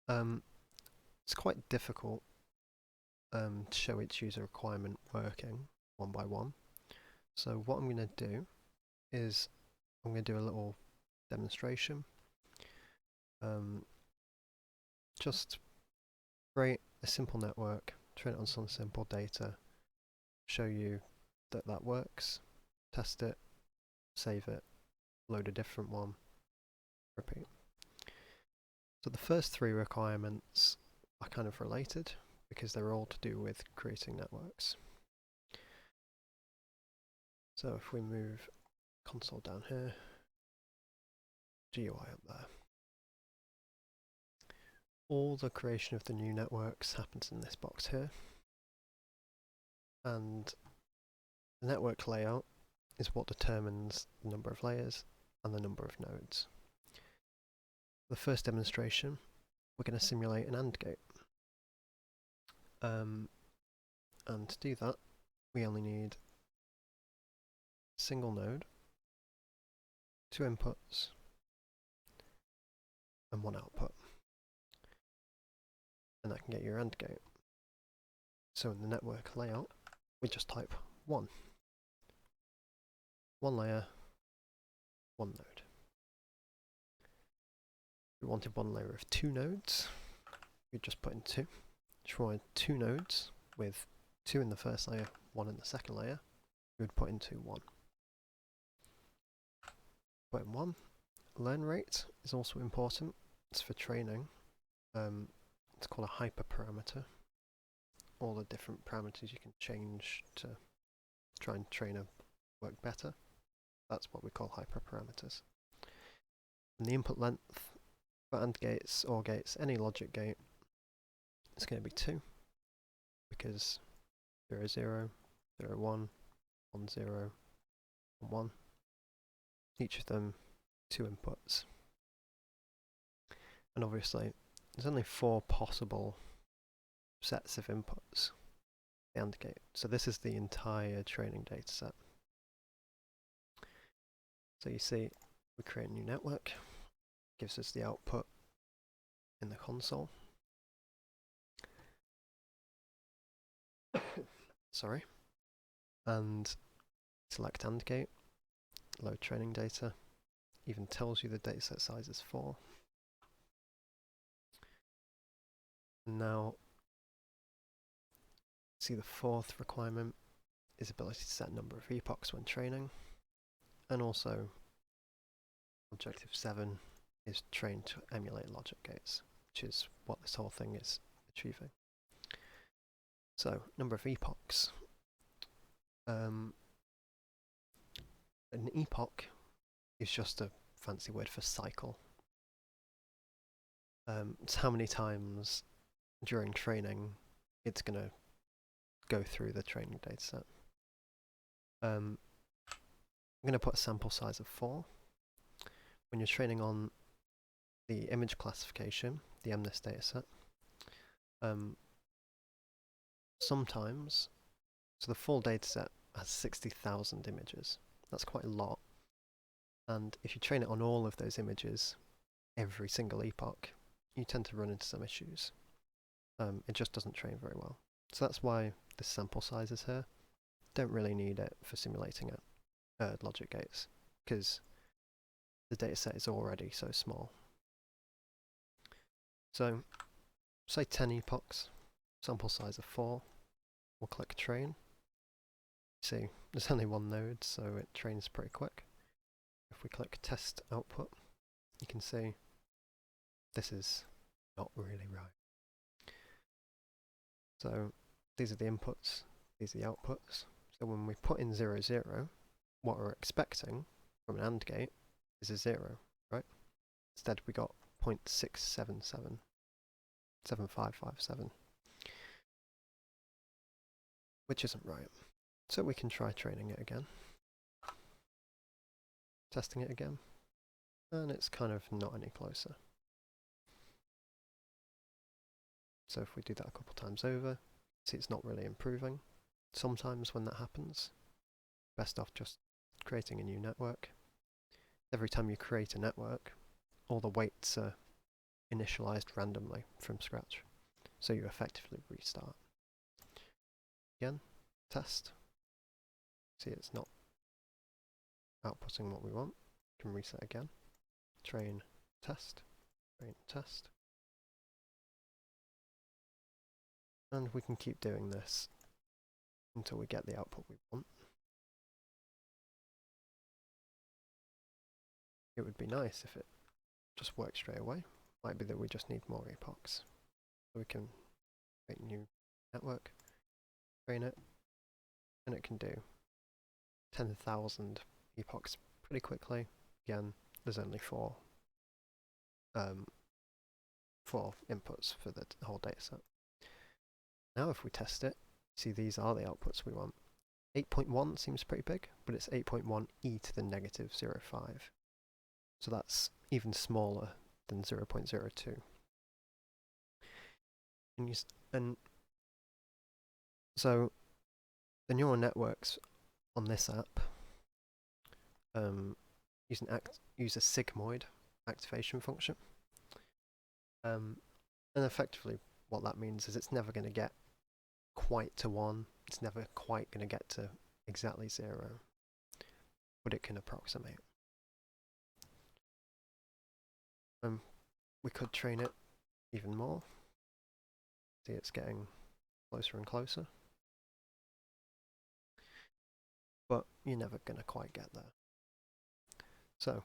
It's quite difficult to show each user requirement working one by one. So what I'm going to do is I'm going to do a little demonstration. Just create a simple network, train it on some simple data, show you that that works, test it, save it, load a different one, repeat. So the first three requirements are kind of related because they're all to do with creating networks. So if we move console down here, GUI up there, all the creation of the new networks happens in this box here, and the network layout is what determines the number of layers and the number of nodes. The first demonstration, we're going to simulate an AND gate. And to do that, we only need a single node, two inputs, and one output. And that can get your AND gate. So in the network layout, we just type 1. One layer, one node. If we wanted one layer of 2 nodes, we'd just put in 2. If we wanted 2 nodes with 2 in the first layer, 1 in the second layer, we would put into 1. Put in 1. Learn rate is also important. It's for training. It's called a hyperparameter. All the different parameters you can change to try and train a work better. That's what we call hyperparameters. And the input length for AND gates, OR gates, any logic gate, it's going to be 2 because 0, 0, 0, 1, 1, 0, 1, 1. Each of them 2 inputs. And obviously, there's only 4 possible sets of inputs, the AND gate. So this is the entire training data set. So you see, we create a new network, gives us the output in the console. Sorry. And select AND gate, load training data, even tells you the dataset size is 4. And now, see the fourth requirement is ability to set number of epochs when training. And also, objective 7 is train to emulate logic gates, which is what this whole thing is achieving. So, number of epochs. An epoch is just a fancy word for cycle. It's how many times during training it's going to go through the training dataset. I'm going to put a sample size of 4. When you're training on the image classification, the MNIST dataset, sometimes, so the full dataset has 60,000 images. That's quite a lot. And if you train it on all of those images, every single epoch, you tend to run into some issues. It just doesn't train very well. So that's why this sample size is here. Don't really need it for simulating logic gates, because the dataset is already so small. So, say 10 epochs, sample size of 4. We'll click train. See, there's only one node, so it trains pretty quick. If we click test output, you can see this is not really right. So these are the inputs, these are the outputs. So when we put in 0, 0, what we're expecting from an AND gate is a 0, right? Instead we got 0.677, 7557, which isn't right. So we can try training it again, testing it again, and it's kind of not any closer. So if we do that a couple times over, see it's not really improving. Sometimes when that happens, best off just creating a new network. Every time you create a network, all the weights are initialized randomly from scratch. So you effectively restart. Again, test. See, it's not outputting what we want. Can reset again. Train, test, train, test. And we can keep doing this until we get the output we want. It would be nice if it just worked straight away. Might be that we just need more epochs. So we can create a new network, train it, and it can do 10,000 epochs pretty quickly. Again, there's only four inputs for the whole dataset. Now if we test it, see these are the outputs we want. 8.1 seems pretty big, but it's 8.1 e to the negative 0.5. So that's even smaller than 0.02. And so the neural networks on this app use a sigmoid activation function. And effectively what that means is it's never going to get quite to 1. It's never quite going to get to exactly 0, but it can approximate. We could train it even more. See, it's getting closer and closer. But you're never going to quite get there. So,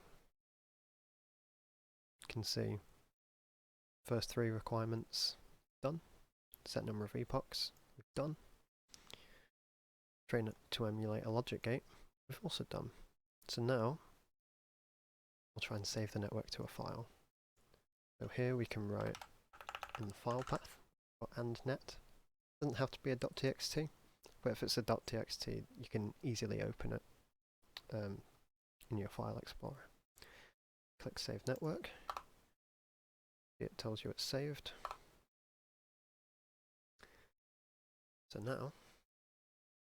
you can see first 3 requirements done. Set number of epochs, we've done. Train it to emulate a logic gate, we've also done. So now, we'll try and save the network to a file. So here we can write in the file path for AND.NET. Doesn't have to be a .txt, but if it's a .txt, you can easily open it in your file explorer. Click Save Network. It tells you it's saved. So now,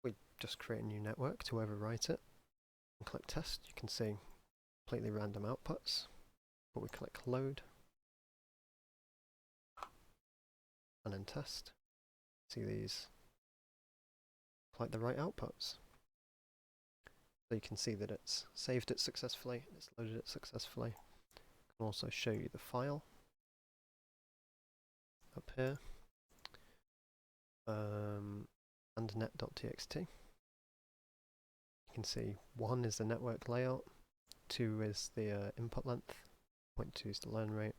we just create a new network to overwrite it. And click Test. You can see completely random outputs. But we click Load. And then Test. See these like the right outputs. So you can see that it's saved it successfully, it's loaded it successfully. I can also show you the file up here. AND.NET.txt. You can see 1 is the network layout, 2 is the input length, 0.2 is the learn rate,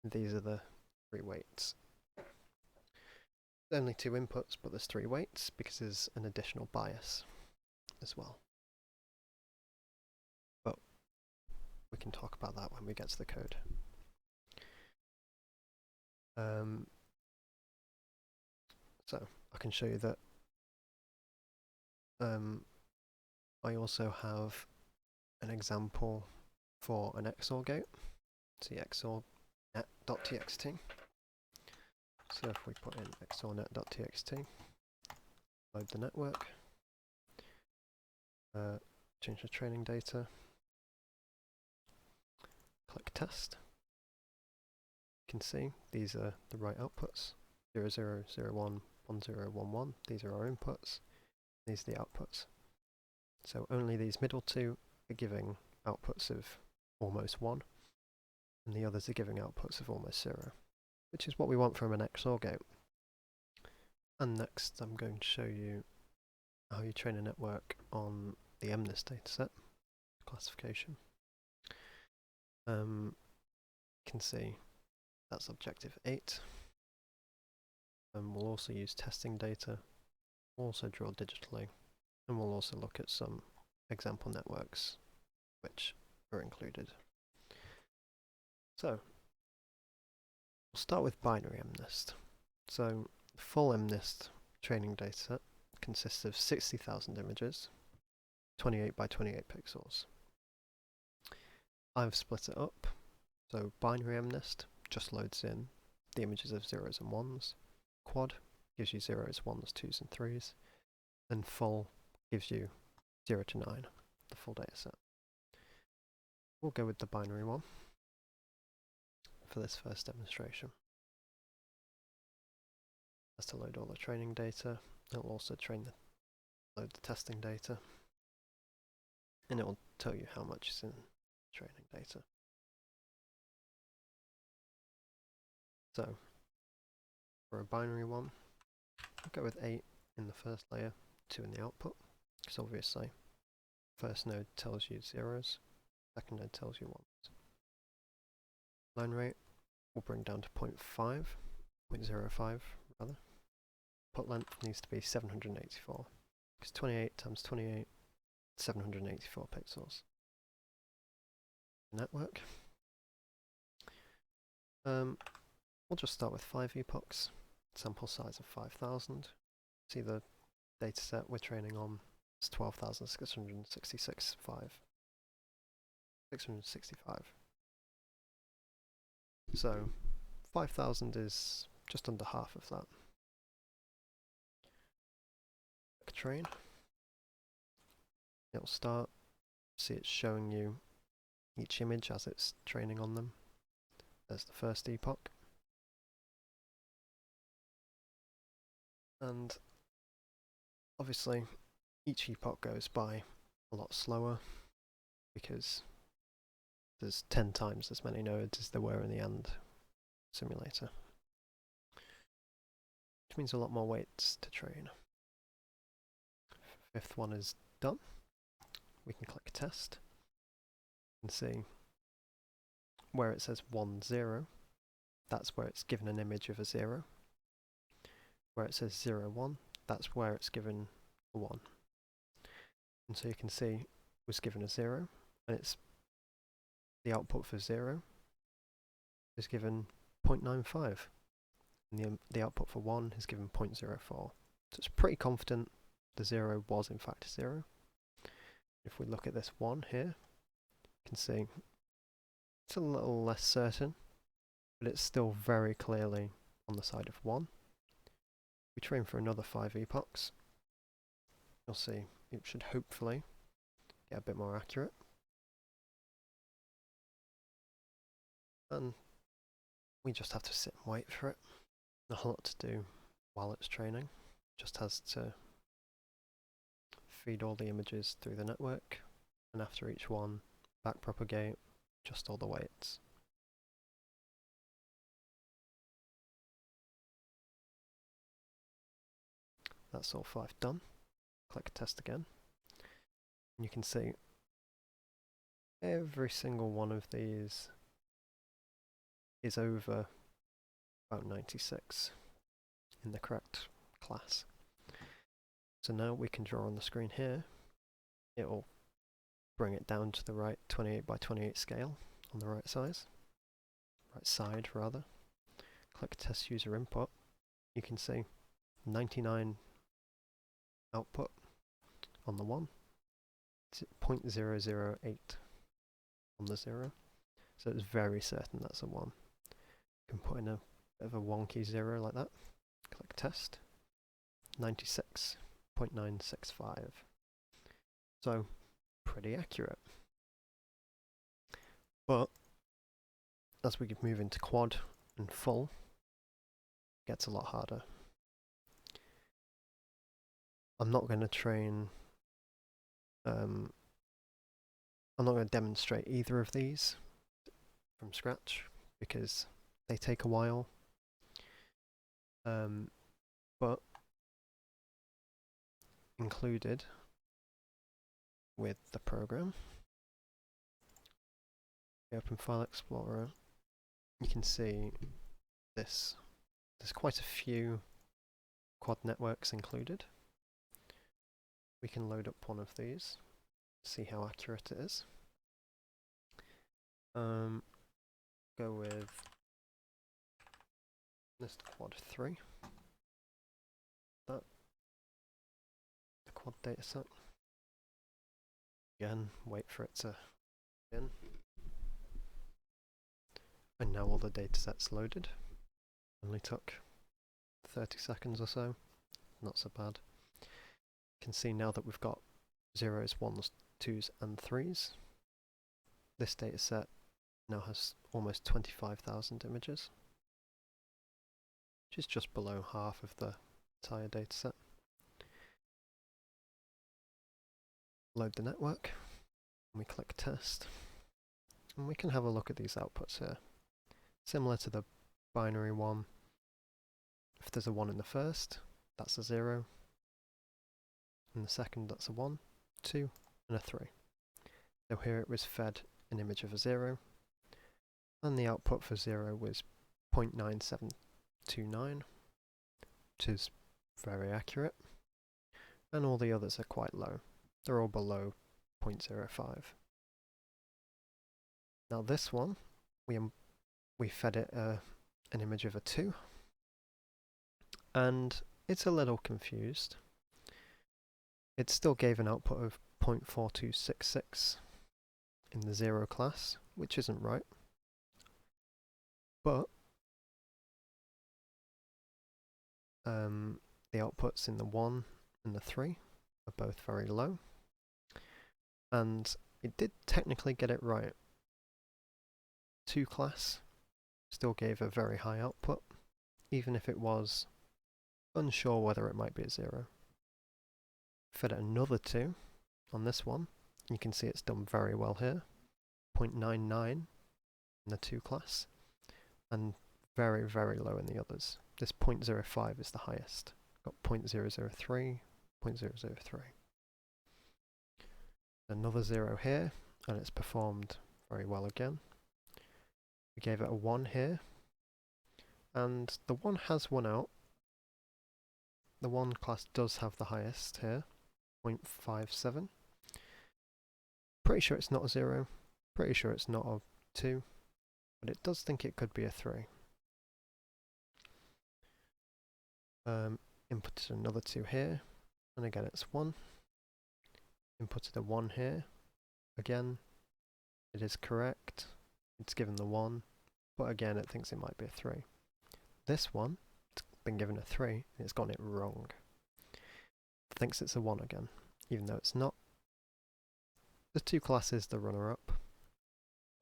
and these are the 3 weights. There's only 2 inputs, but there's 3 weights because there's an additional bias as well. But we can talk about that when we get to the code. So I can show you that I also have an example for an XOR gate. See XOR net.txt. So if we put in XOR net.txt, load the network, change the training data, click test. You can see these are the right outputs. 0, 0, 0, 1, 1, 0, 1, 1. These are our inputs. These are the outputs. So only these middle 2 are giving outputs of almost 1, and the others are giving outputs of almost 0, which is what we want from an XOR gate. And next I'm going to show you how you train a network on the MNIST dataset classification. You can see that's objective 8. And we'll also use testing data, we'll also draw digitally, and we'll also look at some example networks which are included. So, we'll start with binary MNIST. So, full MNIST training dataset consists of 60,000 images, 28 by 28 pixels. I've split it up, so binary MNIST just loads in the images of 0s and 1s, quad gives you 0s, 1s, 2s and 3s, and full gives you 0 to 9, the full dataset. We'll go with the binary one. for this first demonstration. It has to load all the training data. It will also load the testing data, and it will tell you how much is in training data. So for a binary one, I'll go with 8 in the first layer, 2 in the output, because obviously first node tells you zeros, second node tells you ones. Line rate will bring down to 0.5, 0.05 rather. Put length needs to be 784, because 28 times 28, 784 pixels. Network. We'll just start with 5 epochs, sample size of 5,000. See the dataset we're training on is 665. So 5,000 is just under half of that. Train. It'll start. See, it's showing you each image as it's training on them. There's the first epoch. And obviously each epoch goes by a lot slower because there's 10 times as many nodes as there were in the AND simulator, which means a lot more weights to train. Fifth one is done. We can click test and see where it says 1, 0, that's where it's given an image of a 0. Where it says 0, 1, that's where it's given a 1. And so you can see it was given a 0, and it's the output for 0 is given 0.95, and the output for 1 is given 0.04. So it's pretty confident the 0 was in fact 0. If we look at this 1 here, you can see it's a little less certain, but it's still very clearly on the side of 1. We train for another 5 epochs. You'll see it should hopefully get a bit more accurate. And we just have to sit and wait for it. Not a lot to do while it's training. Just has to feed all the images through the network, and after each one, backpropagate just all the weights. That's all 5 done. Click test again. And you can see every single one of these is over about 96 in the correct class. So now we can draw on the screen here. It will bring it down to the right 28 by 28 scale on the right side rather. Click test user input. You can see 99 output on the 1, it's 0.008 on the 0, so it's very certain that's a 1. You can put in a bit of a wonky 0 like that, click test, 96.965, so pretty accurate. But as we move into quad and full, it gets a lot harder. I'm not going to train, I'm not going to demonstrate either of these from scratch because they take a while, but included with the program, the Open File Explorer, you can see this. There's quite a few quad networks included. We can load up one of these, see how accurate it is. Go with NEA quad 3. The quad dataset. Again, wait for it to in. And now all the datasets loaded. Only took 30 seconds or so. Not so bad. You can see now that we've got 0s, 1s, 2s and 3s. This dataset Now has almost 25,000 images, which is just below half of the entire dataset. Load the network, and we click test, and we can have a look at these outputs here. Similar to the binary one, if there's a 1 in the first, that's a 0. In the second, that's a 1, 2, and a 3. So here it was fed an image of a 0, and the output for 0 was 0.9729, which is very accurate, and all the others are quite low. They're all below 0.05. Now this one, we fed it an image of a 2, and it's a little confused. It still gave an output of 0.4266 in the 0 class, which isn't right. But the outputs in the 1 and the 3 are both very low. And it did technically get it right. 2 class still gave a very high output, even if it was unsure whether it might be a 0. Fed it another 2 on this one. You can see it's done very well here. 0.99 in the 2 class, and very, very low in the others. This 0.05 is the highest. Got 0.003, 0.003. Another 0 here, and it's performed very well again. We gave it a 1 here, and the 1 has won out. The 1 class does have the highest here, 0.57. Pretty sure it's not a 0, pretty sure it's not a 2, but it does think it could be a 3. Inputted another 2 here, and again it's 1. Inputted a 1 here, again it is correct, it's given the 1, but again it thinks it might be a 3. This one, it's been given a 3, and it's gotten it wrong. It thinks it's a 1 again, even though it's not. The 2 class is the runner-up,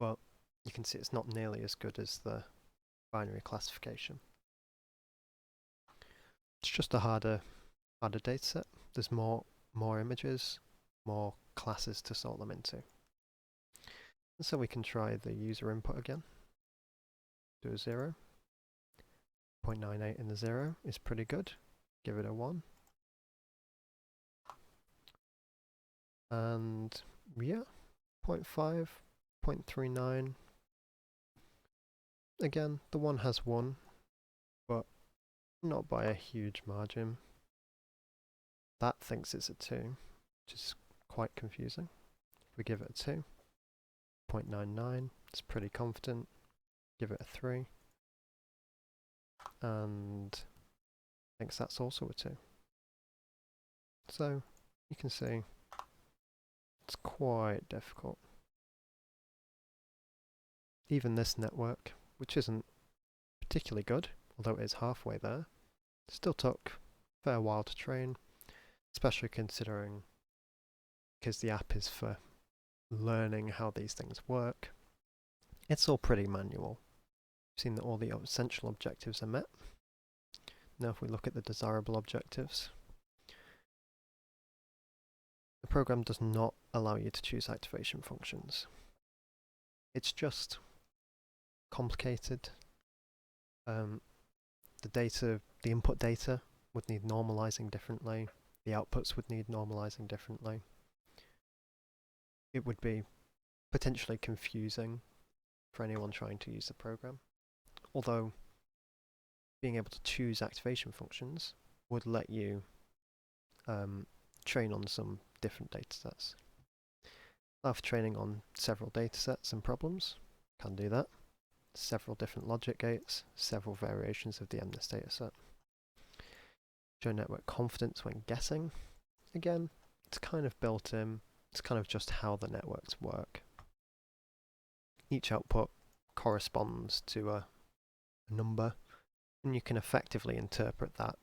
but you can see it's not nearly as good as the binary classification. It's just a harder dataset. There's more images, more classes to sort them into. And so we can try the user input again. Do a 0. 0.98 in the 0 is pretty good. Give it a 1. And yeah, 0.5, 0.39. Again, the 1 has 1, but not by a huge margin. That thinks it's a 2, which is quite confusing. If we give it a 2, 0.99, it's pretty confident. Give it a 3, and thinks that's also a 2. So you can see it's quite difficult. Even this network, which isn't particularly good, although it is halfway there, still took a fair while to train, especially considering because the app is for learning how these things work. It's all pretty manual. We've seen that all the essential objectives are met. Now if we look at the desirable objectives, the program does not allow you to choose activation functions. It's just complicated. The input data would need normalizing differently. The outputs would need normalizing differently. It would be potentially confusing for anyone trying to use the program. Although being able to choose activation functions would let you train on some different datasets. Allow for training on several datasets and problems. Can do that. Several different logic gates, several variations of the MNIST dataset. Show network confidence when guessing. Again, it's kind of built in. It's kind of just how the networks work. Each output corresponds to a number, and you can effectively interpret that